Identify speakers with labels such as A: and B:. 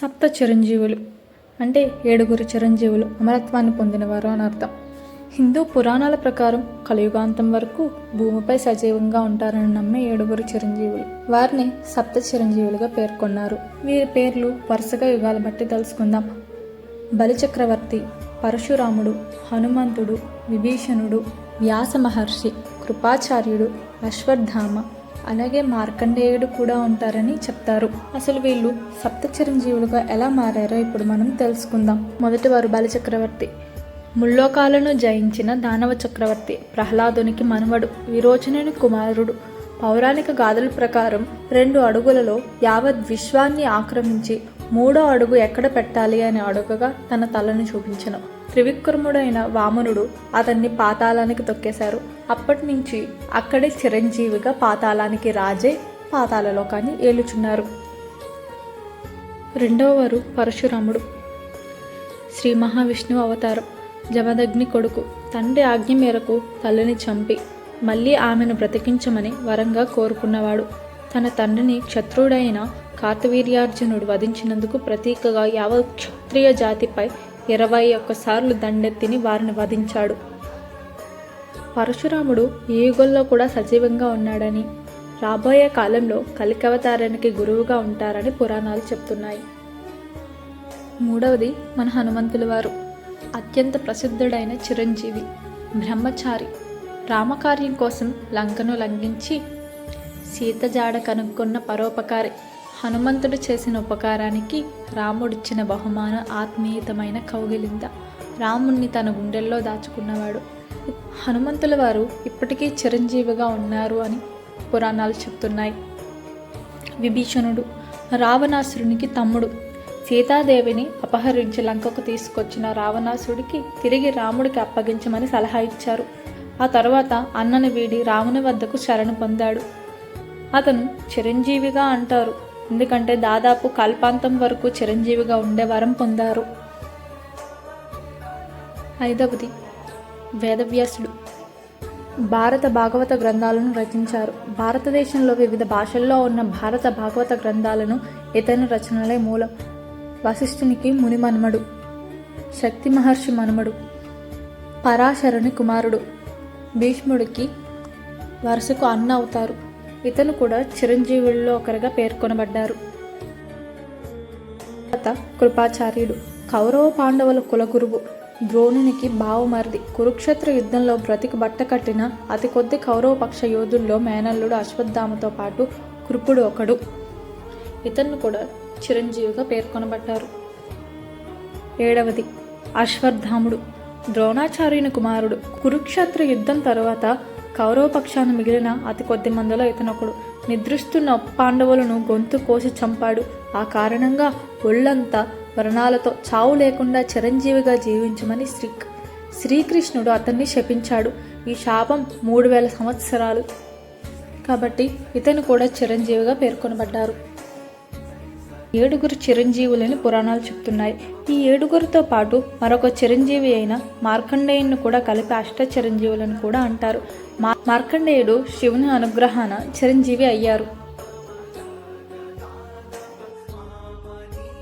A: సప్త చిరంజీవులు అంటే 7 చిరంజీవులు అమరత్వాన్ని పొందినవారు అని అర్థం. హిందూ పురాణాల ప్రకారం కలియుగాంతం వరకు భూమిపై సజీవంగా ఉంటారని నమ్మే 7 చిరంజీవులు. వారిని సప్త చిరంజీవులుగా పేర్కొన్నారు. వీరి పేర్లు వరుసగా యుగాల బట్టి తెలుసుకుందాం. బలిచక్రవర్తి, పరశురాముడు, హనుమంతుడు, విభీషణుడు, వ్యాస మహర్షి, కృపాచార్యుడు, అశ్వత్థామ, అలాగే మార్కండేయుడు కూడా ఉంటారని చెప్తారు. అసలు వీళ్ళు సప్త చిరంజీవులుగా ఎలా మారారో ఇప్పుడు మనం తెలుసుకుందాం. మొదటివారు బలిచక్రవర్తి. ముల్లోకాలను జయించిన దానవ చక్రవర్తి, ప్రహ్లాదునికి మనవడు, విరోచనుని కుమారుడు. పౌరాణిక గాథల ప్రకారం 2 అడుగులలో యావత్ విశ్వాన్ని ఆక్రమించి 3వ అడుగు ఎక్కడ పెట్టాలి అని అడుగగా తన తలను చూపించను. త్రివిక్రముడైన వామనుడు అతన్ని పాతాళానికి తొక్కేశారు. అప్పటి నుంచి అక్కడే చిరంజీవిగా పాతాళానికి రాజే పాతాళలోకాన్ని ఏలుచున్నారు. రెండవవారు పరశురాముడు. శ్రీ మహావిష్ణువు అవతారం. జమదగ్ని కొడుకు. తండ్రి ఆజ్ఞ మేరకు తల్లిని చంపి మళ్ళీ ఆమెను బ్రతికించమని వరంగా కోరుకున్నవాడు. తన తండ్రిని క్షత్రుడైన కార్తవీర్యార్జునుడు వధించినందుకు ప్రతీకగా యావత్ క్షత్రియ జాతిపై 21 సార్లు దండెత్తిని వారిని వధించాడు. పరశురాముడు ఏ యుగంలో కూడా సజీవంగా ఉన్నాడని, రాబోయే కాలంలో కలికవతారానికి గురువుగా ఉంటారని పురాణాలు చెప్తున్నాయి. మూడవది మన హనుమంతుల వారు. అత్యంత ప్రసిద్ధుడైన చిరంజీవి, బ్రహ్మచారి. రామకార్యం కోసం లంకను లంఘించి సీత జాడ కనుక్కున్న పరోపకారి. హనుమంతుడు చేసిన ఉపకారానికి రాముడిచ్చిన బహుమానం ఆత్మీయతమైన కౌగిలింత. రాముణ్ణి తన గుండెల్లో దాచుకున్నవాడు. హనుమంతుల వారు ఇప్పటికీ చిరంజీవిగా ఉన్నారు అని పురాణాలు చెప్తున్నాయి. విభీషణుడు. రావణాసురునికి తమ్ముడు. సీతాదేవిని అపహరించి లంకకు తీసుకొచ్చిన రావణాసుడికి తిరిగి రాముడికి అప్పగించమని సలహా ఇచ్చారు. ఆ తర్వాత అన్నను వీడి రాముని వద్దకు శరణు పొందాడు. అతను చిరంజీవిగా అంటారు, ఎందుకంటే దాదాపు కల్పాంతం వరకు చిరంజీవిగా ఉండే వరం పొందారు. ఐదవది వేదవ్యాసుడు. భారత భాగవత గ్రంథాలను రచించారు. భారతదేశంలో వివిధ భాషల్లో ఉన్న భారత భాగవత గ్రంథాలను ఇతని రచనలే మూలం. వశిష్ఠునికి ముని మనుమడు. శక్తి మహర్షి మనుమడు. పరాశరుని కుమారుడు. భీష్ముడికి వరుసకు అన్న అవుతారు. ఇతను కూడా చిరంజీవుల్లో ఒకరిగా పేర్కొనబడ్డారు. కృపాచార్యుడు. కౌరవ పాండవుల కులగురువు. ద్రోణునికి బావమరిది. కురుక్షేత్ర యుద్ధంలో బ్రతికి బట్ట కట్టిన అతి కొద్ది కౌరవ పక్ష యోధుల్లో మేనల్లుడు అశ్వత్థామతో పాటు కృపుడు ఒకడు. ఇతను కూడా చిరంజీవిగా పేర్కొనబడ్డారు. ఏడవది అశ్వత్థాముడు. ద్రోణాచార్యుని కుమారుడు. కురుక్షేత్ర యుద్ధం తరువాత కౌరవ పక్షాన మిగిలిన అతి కొద్ది మందిలో ఇతనొకడు. నిద్రిస్తున్న పాండవులను గొంతు కోసి చంపాడు. ఆ కారణంగా ఒళ్ళంతా వ్రణాలతో చావు లేకుండా చిరంజీవిగా జీవించమని శ్రీకృష్ణుడు అతన్ని శపించాడు. ఈ శాపం 3000 సంవత్సరాలు. కాబట్టి ఇతను కూడా చిరంజీవిగా పేర్కొనబడ్డారు. 7 చిరంజీవులని పురాణాలు చెప్తున్నాయి. ఈ 7తో పాటు మరొక చిరంజీవి అయిన మార్కండేయుని కూడా కలిపి అష్ట చిరంజీవులను కూడా అంటారు. మార్కండేయుడు శివుని అనుగ్రహాన చిరంజీవి అయ్యారు.